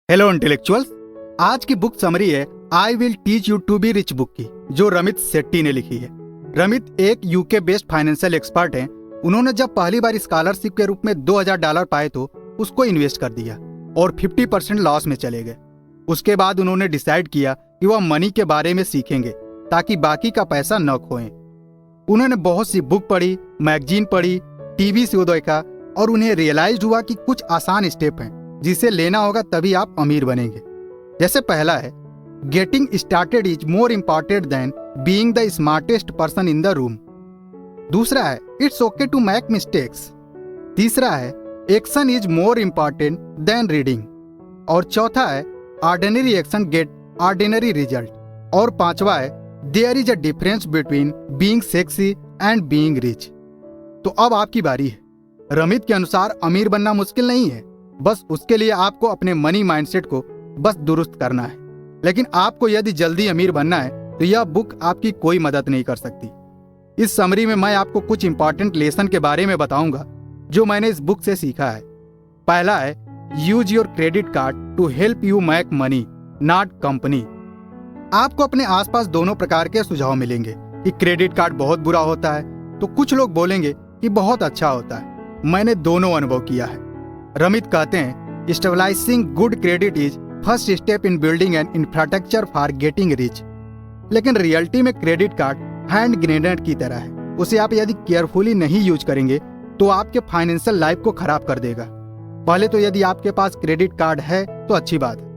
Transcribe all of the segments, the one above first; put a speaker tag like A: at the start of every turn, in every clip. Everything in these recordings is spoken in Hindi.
A: Hello intellectuals. आज की बुक समरी है I will teach you to be rich book की, जो रमित सेट्टी ने लिखी है। रमित एक यूके बेस्ड फाइनेंशियल एक्सपर्ट हैं। उन्होंने जब पहली बार स्कॉलरशिप के रूप में $2000 पाए तो उसको इन्वेस्ट कर दिया और 50% लॉस में चले गए। उसके बाद उन्होंने डिसाइड किया कि वह मनी के बारे में सीखेंगे ताकि बाकी का पैसा न खोएं। उन्होंने बहुत सी बुक पढ़ी, मैगजीन पढ़ी, टीवी शो देखा और उन्हें रियलाइज हुआ कि कुछ आसान स्टेप हैं जिसे लेना होगा, तभी आप अमीर बनेंगे। जैसे पहला है, getting started is more important than being the smartest person in the room. दूसरा है, it's okay to make mistakes. तीसरा है, action is more important than reading. और चौथा है, ordinary action get ordinary result. और पांचवा है, there is a difference between being sexy and being rich. तो अब आपकी बारी है। रमित के अनुसार अमीर बनना मुश्किल नहीं है, बस उसके लिए आपको अपने मनी माइंडसेट को बस दुरुस्त करना है। लेकिन आपको यदि जल्दी अमीर बनना है तो यह बुक आपकी कोई मदद नहीं कर सकती। इस समरी में मैं आपको कुछ इंपॉर्टेंट लेसन के बारे में बताऊंगा जो मैंने इस बुक से सीखा है। पहला है, use your credit card to help you make money, not company. आपको अपने आसपास दोनों प्रकार के सुझाव मिलेंगे कि क्रेडिट कार्ड बहुत बुरा होता है, तो कुछ लोग बोलेंगे कि बहुत अच्छा होता है। मैंने दोनों अनुभव किया है। रमित कहते हैं, stabilising good credit is first step in building an infrastructure for getting rich. लेकिन रियलिटी में क्रेडिट कार्ड हैंड ग्रेनेड की तरह है। उसे आप यदि केयरफुली नहीं यूज करेंगे तो आपके फाइनेंशियल लाइफ को खराब कर देगा। पहले तो यदि आपके पास क्रेडिट कार्ड है तो अच्छी बात है,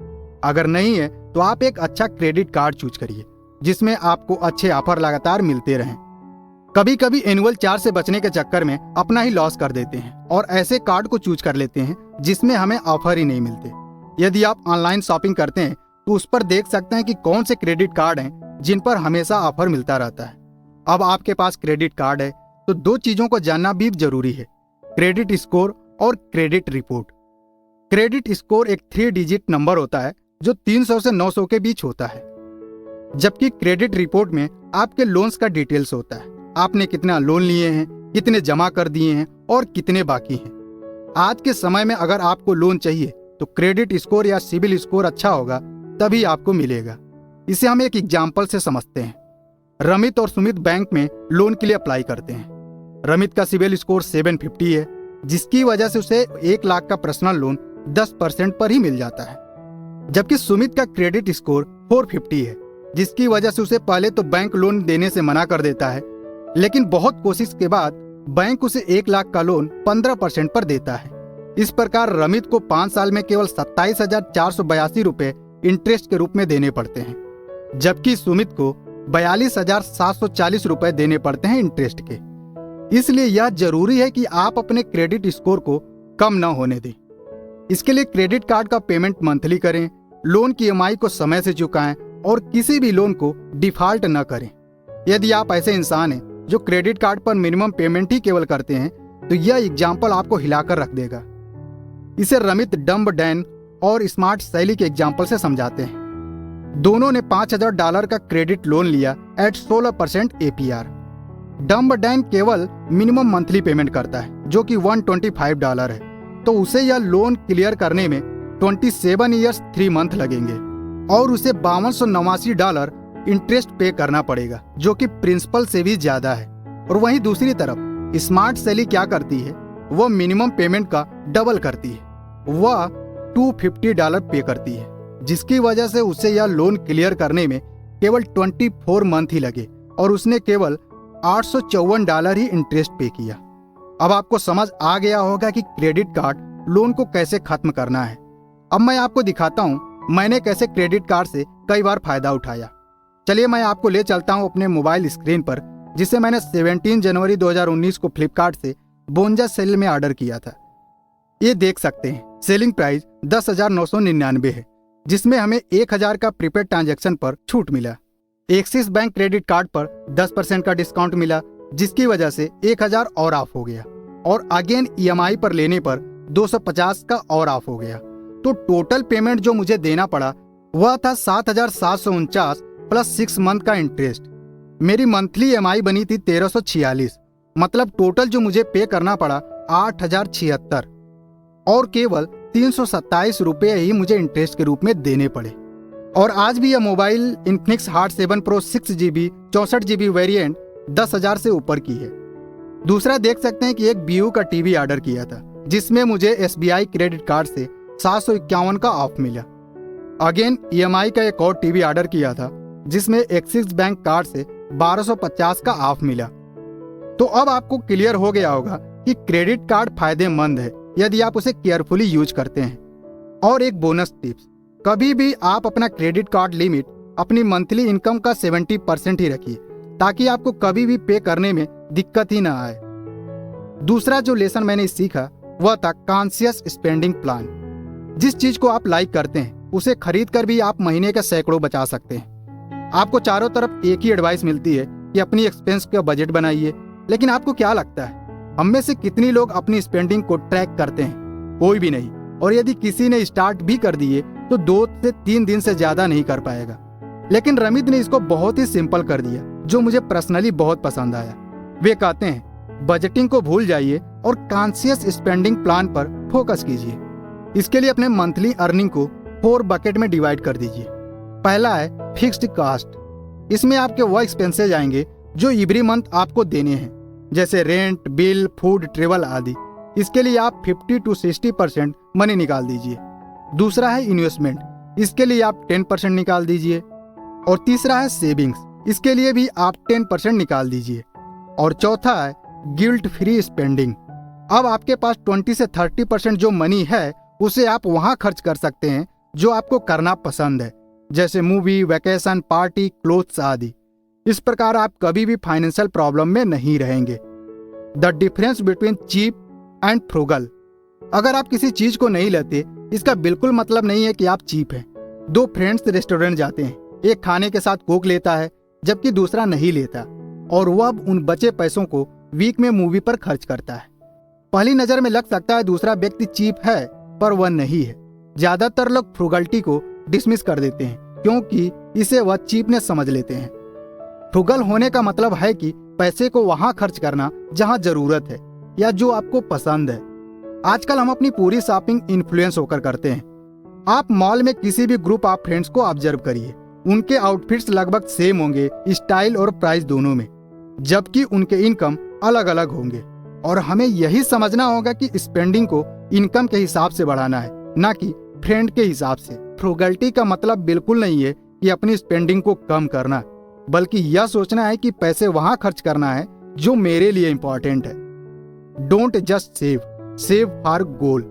A: अगर नहीं है तो आप एक अच्छा क्रेडिट कार्ड चूज करिए जिसमें आपको अच्छे ऑफर लगातार मिलते रहें। कभी कभी एनुअल चार्ज से बचने के चक्कर में अपना ही लॉस कर देते हैं और ऐसे कार्ड को चूज कर लेते हैं जिसमें हमें ऑफर ही नहीं मिलते। यदि आप ऑनलाइन शॉपिंग करते हैं तो उस पर देख सकते हैं कि कौन से क्रेडिट कार्ड हैं जिन पर हमेशा ऑफर मिलता रहता है। अब आपके पास क्रेडिट कार्ड है तो दो चीजों को जानना भी जरूरी है, क्रेडिट स्कोर और क्रेडिट रिपोर्ट। क्रेडिट स्कोर एक 3 डिजिट नंबर होता है जो 300 से 900 के बीच होता है, जबकि क्रेडिट रिपोर्ट में आपके लोन्स का डिटेल्स होता है। आपने कितना लोन लिए हैं, कितने जमा कर दिए हैं और कितने बाकी हैं। आज के समय में अगर आपको लोन चाहिए तो क्रेडिट स्कोर या सिबिल स्कोर अच्छा होगा, तभी आपको मिलेगा। इसे हम एक एग्जाम्पल से समझते हैं। रमित और सुमित बैंक में लोन के लिए अप्लाई करते हैं। रमित का सिबिल स्कोर 750 है, जिसकी वजह से उसे 1 लाख का पर्सनल लोन 10% पर ही मिल जाता है। जबकि सुमित का क्रेडिट स्कोर 450 है, जिसकी वजह से उसे पहले तो बैंक लोन देने से मना कर देता है, लेकिन बहुत कोशिश के बाद बैंक उसे 1 लाख का लोन 15% पर देता है। इस प्रकार रमित को 5 साल में केवल 27,482 रुपए इंटरेस्ट के रूप में देने पड़ते हैं, जबकि सुमित को 42,740 रुपए देने पड़ते हैं इंटरेस्ट के। इसलिए यह जरूरी है कि आप अपने क्रेडिट स्कोर को कम न होने दें। इसके लिए क्रेडिट कार्ड का पेमेंट मंथली करें, लोन की EMI को समय से चुकाएं और किसी भी लोन को डिफॉल्ट न करें। यदि आप ऐसे इंसान हैं जो क्रेडिट कार्ड पर मिनिमम पेमेंट ही केवल करते हैं तो यह एग्जाम्पल आपको हिलाकर रख देगा। इसे रमित डम्ब डैन और स्मार्ट सैली के एग्जाम्पल से समझाते हैं। दोनों ने $5000 का क्रेडिट लोन लिया एट 16% APR। डम्ब डैन केवल मिनिमम मंथली पेमेंट करता है जो कि $125 है, तो उसे यह लोन क्लियर करने में 27 ईयर्स 3 मंथ लगेंगे और उसे $5289 इंटरेस्ट पे करना पड़ेगा, जो कि प्रिंसिपल से भी ज्यादा है। और वहीं दूसरी तरफ स्मार्ट सैली क्या करती है, वह मिनिमम पेमेंट का डबल करती है, वह $250 पे करती है, जिसकी वजह से उसे यह लोन क्लियर करने में केवल 24 मंथ ही लगे और उसने केवल $854 ही इंटरेस्ट पे किया। अब आपको समझ आ गया होगा कि क्रेडिट कार्ड लोन को कैसे खत्म करना है। अब मैं आपको दिखाता हूँ मैंने कैसे क्रेडिट कार्ड से कई बार फायदा उठाया। चलिए मैं आपको ले चलता हूँ अपने मोबाइल स्क्रीन पर, जिसे मैंने 17 जनवरी 2019 को फ्लिपकार्ट से 52 सेल में ऑर्डर किया था। ये देख सकते हैं सेलिंग प्राइस 10,999 है, जिसमें हमें 1,000 का प्रीपेड ट्रांजैक्शन पर छूट मिला। एक्सिस बैंक क्रेडिट कार्ड पर 10% का डिस्काउंट मिला, जिसकी वजह से 1,000 और ऑफ हो गया और अगेन EMI पर लेने पर 250 का और ऑफ हो गया। तो टोटल पेमेंट जो मुझे देना पड़ा वह था 7,749 प्लस 6 मंथ का इंटरेस्ट। मेरी मंथली EMI बनी थी 1,346, मतलब टोटल जो मुझे पे करना पड़ा 8,076 और केवल ₹327 ही मुझे इंटरेस्ट के रूप में देने पड़े। और आज भी यह mobile Infinix heart 7 pro 6GB 64GB variant 10,000 से ऊपर की है। दूसरा देख सकते हैं कि एक BU का टीवी ऑर्डर किया था जिसमें मुझे SBI क्रेडिट कार्ड से 751 का ऑफ मिला। अगेन EMI का एक और टीवी ऑर्डर किया था जिसमें एक्सिस बैंक कार्ड से 1250 का ऑफ मिला। तो अब आपको क्लियर हो गया होगा कि क्रेडिट कार्ड फायदेमंद है यदि आप उसे केयरफुली यूज करते हैं। और एक बोनस टिप्स, कभी भी आप अपना क्रेडिट कार्ड लिमिट अपनी मंथली इनकम का 70% ही रखिए ताकि आपको कभी भी पे करने में दिक्कत ही ना आए। दूसरा जो लेसन मैंने सीखा वह था कॉन्शियस स्पेंडिंग प्लान। जिस चीज को आप लाइक करते हैं उसे खरीद कर भी आप महीने के सैकड़ों बचा सकते हैं। आपको चारों तरफ एक ही एडवाइस मिलती है कि अपनी एक्सपेंस का बजट बनाइए, लेकिन आपको क्या लगता है हम में से कितनी लोग अपनी स्पेंडिंग को ट्रैक करते हैं? कोई भी नहीं। और यदि किसी ने स्टार्ट भी कर दिए तो 2 से 3 दिन से ज्यादा नहीं कर पाएगा। लेकिन रमित ने इसको बहुत ही सिंपल कर दिया जो मुझे पर्सनली बहुत पसंद आया। वे कहते हैं बजटिंग को भूल जाइए और कॉन्शियस स्पेंडिंग प्लान पर फोकस कीजिए। इसके लिए अपने मंथली अर्निंग को 4 बकेट में डिवाइड कर दीजिए। पहला है फिक्स्ड कॉस्ट। इसमें आपके वो एक्सपेंसेज आएंगे जो एवरी मंथ आपको देने हैं, जैसे रेंट, बिल, फूड, ट्रेवल आदि। इसके लिए आप 50 to 60% मनी निकाल दीजिए। दूसरा है इन्वेस्टमेंट। इसके लिए आप 10% निकाल दीजिए। और तीसरा है सेविंग्स। इसके लिए भी आप 10% निकाल दीजिए। और चौथा है गिल्ट फ्री स्पेंडिंग। अब आपके पास 20 से 30% जो मनी है उसे आप वहां खर्च कर सकते हैं जो आपको करना पसंद है, जैसे मूवी, वैकेशन, पार्टी, क्लोथ्स आदि। इस प्रकार आप कभी भी फाइनेंशियल प्रॉब्लम में नहीं रहेंगे। The difference between cheap and frugal. अगर आप किसी चीज को नहीं लेते इसका बिल्कुल मतलब नहीं है कि आप चीप हैं। 2 फ्रेंड्स रेस्टोरेंट जाते हैं, एक खाने के साथ कोक लेता है जबकि दूसरा नहीं लेता, और वह अब उन बचे पैसों को वीक में मूवी पर खर्च करता है। पहली नजर में लग सकता है दूसरा व्यक्ति चीप है, पर वह नहीं है। ज्यादातर लोग फ्रूगलिटी को डिसमिस कर देते हैं क्योंकि इसे वह चीपनेस समझ लेते हैं। फ्रूगल होने का मतलब है कि पैसे को वहां खर्च करना जहां जरूरत है या जो आपको पसंद है। आजकल हम अपनी पूरी शॉपिंग इन्फ्लुएंस होकर करते हैं। आप मॉल में किसी भी ग्रुप ऑफ फ्रेंड्स को ऑब्जर्व करिए, उनके आउटफिट्स लगभग सेम होंगे, स्टाइल और प्राइस दोनों में, जबकि उनके इनकम अलग अलग होंगे। और हमें यही समझना होगा कि स्पेंडिंग को इनकम के हिसाब से बढ़ाना है, ना कि फ्रेंड के हिसाब से। फ्रूगलिटी का मतलब बिल्कुल नहीं है कि अपनी स्पेंडिंग को कम करना, बल्कि यह सोचना है कि पैसे वहां खर्च करना है जो मेरे लिए इंपॉर्टेंट है। Don't just save, save for goal.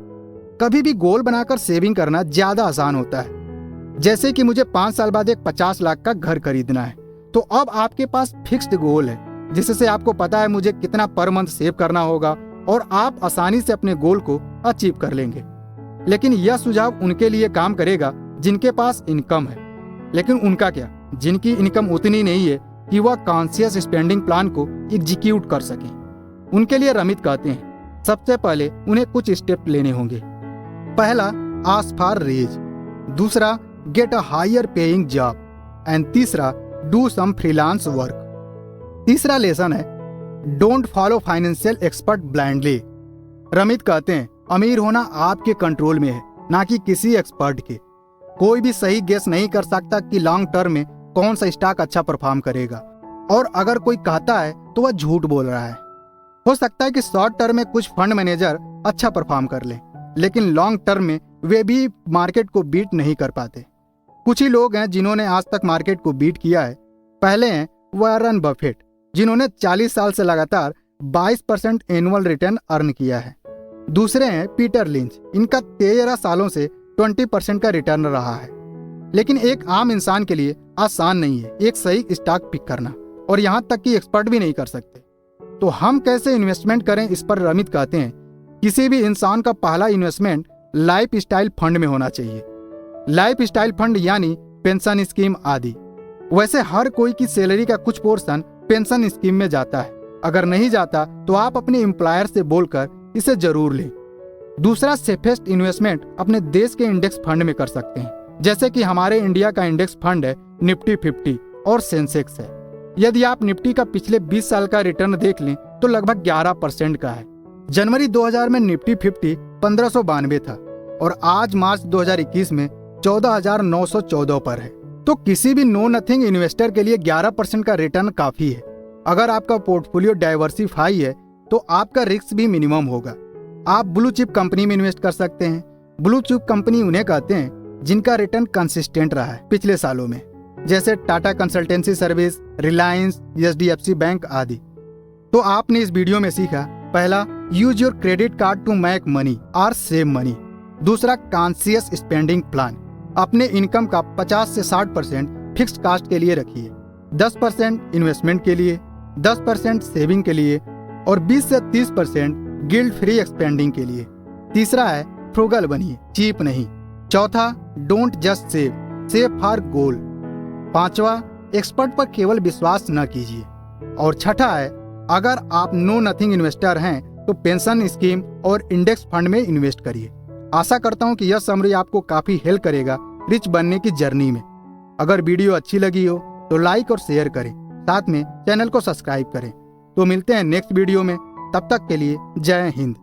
A: कभी भी गोल बनाकर सेविंग करना ज्यादा आसान होता है। जैसे कि मुझे 5 साल बाद एक 50 लाख का घर खरीदना है, तो अब आपके पास फिक्स्ड गोल है जिससे आपको पता है मुझे कितना पर मंथ सेव करना होगा और आप आसानी से अपने गोल को अचीव कर लेंगे। लेकिन यह सुझाव उनके लिए काम करेगा जिनके पास इनकम है। लेकिन उनका क्या, जिनकी इनकम उतनी नहीं है कि वह कॉन्शियस स्पेंडिंग प्लान को एग्जीक्यूट कर सकें। उनके लिए रमित कहते हैं सबसे पहले उन्हें कुछ स्टेप लेने होंगे। पहला, आस्क फॉर रेज। दूसरा, get a higher paying job. And तीसरा, डू सम फ्रीलांस वर्क। तीसरा लेसन है don't follow financial expert blindly. Ramit कहते हैं अमीर होना आपके कंट्रोल में है, ना कि किसी एक्सपर्ट के। कोई भी सही गेस नहीं कर सकता कि लॉन्ग टर्म में कौन सा स्टॉक अच्छा परफॉर्म करेगा, और अगर कोई कहता है तो वह झूठ बोल रहा है। हो सकता है कि शॉर्ट टर्म में कुछ फंड मैनेजर अच्छा परफॉर्म कर लें, लेकिन लॉन्ग टर्म में वे भी मार्केट को बीट नहीं कर पाते। कुछ ही लोग हैं जिन्होंने आज तक मार्केट को बीट किया है। पहले हैं वॉरेन बफेट, जिन्होंने 40 साल से लगातार 22% एनुअल रिटर्न अर्न किया है। दूसरे हैं पीटर लिंच, इनका 13 सालों से 20% का रिटर्न रहा है। लेकिन एक आम इंसान के लिए आसान नहीं है एक सही स्टॉक पिक करना, और यहाँ तक कि एक्सपर्ट भी नहीं कर सकते। तो हम कैसे इन्वेस्टमेंट करें, इस पर रमित कहते हैं किसी भी इंसान का पहला इन्वेस्टमेंट लाइफ स्टाइल फंड में होना चाहिए। लाइफ स्टाइल फंड यानी पेंशन स्कीम आदि। वैसे हर कोई की सैलरी का कुछ पोर्शन पेंशन स्कीम में जाता है। अगर नहीं जाता तो आप अपने एम्प्लॉयर से बोलकर इसे जरूर लें। दूसरा सेफेस्ट इन्वेस्टमेंट अपने देश के इंडेक्स फंड में कर सकते हैं, जैसे कि हमारे इंडिया का इंडेक्स फंड है निफ्टी 50 और सेंसेक्स है। यदि आप निफ्टी का पिछले 20 साल का रिटर्न देख लें तो लगभग 11% का है। जनवरी 2000 में निफ्टी 50 1592 था और आज मार्च 2021 में 14,914 पर है। तो किसी भी नो नथिंग इन्वेस्टर के लिए 11% का रिटर्न काफी है। अगर आपका पोर्टफोलियो डाइवर्सिफाई है तो आपका रिस्क भी मिनिमम होगा। आप ब्लू चिप कंपनी में इन्वेस्ट कर सकते हैं। ब्लू चिप कंपनी उन्हें कहते हैं जिनका रिटर्न कंसिस्टेंट रहा है पिछले सालों में, जैसे Tata consultancy service, Reliance, HDFC bank आदि। तो आपने इस वीडियो में सीखा, पहला, use your credit card to make money और सेव मनी। दूसरा, कॉन्शियस स्पेंडिंग प्लान, अपने इनकम का 50 से 60% फिक्स्ड कास्ट के लिए रखिए, 10% इन्वेस्टमेंट के लिए, 10% सेविंग के लिए और 20 से 30% गिल्ट फ्री एक्सपेंडिंग के लिए। तीसरा है फ्रूगल बनिए, चीप नहीं। चौथा, don't just save, save for goal. पांचवा, एक्सपर्ट पर केवल विश्वास न कीजिए। और छठा है, अगर आप नो नथिंग इन्वेस्टर हैं तो पेंशन स्कीम और इंडेक्स फंड में इन्वेस्ट करिए। आशा करता हूं कि यह समरी आपको काफी हेल्प करेगा रिच बनने की जर्नी में। अगर वीडियो अच्छी लगी हो तो लाइक और शेयर करें, साथ में चैनल को सब्सक्राइब करें। तो मिलते हैं नेक्स्ट वीडियो में, तब तक के लिए जय हिंद।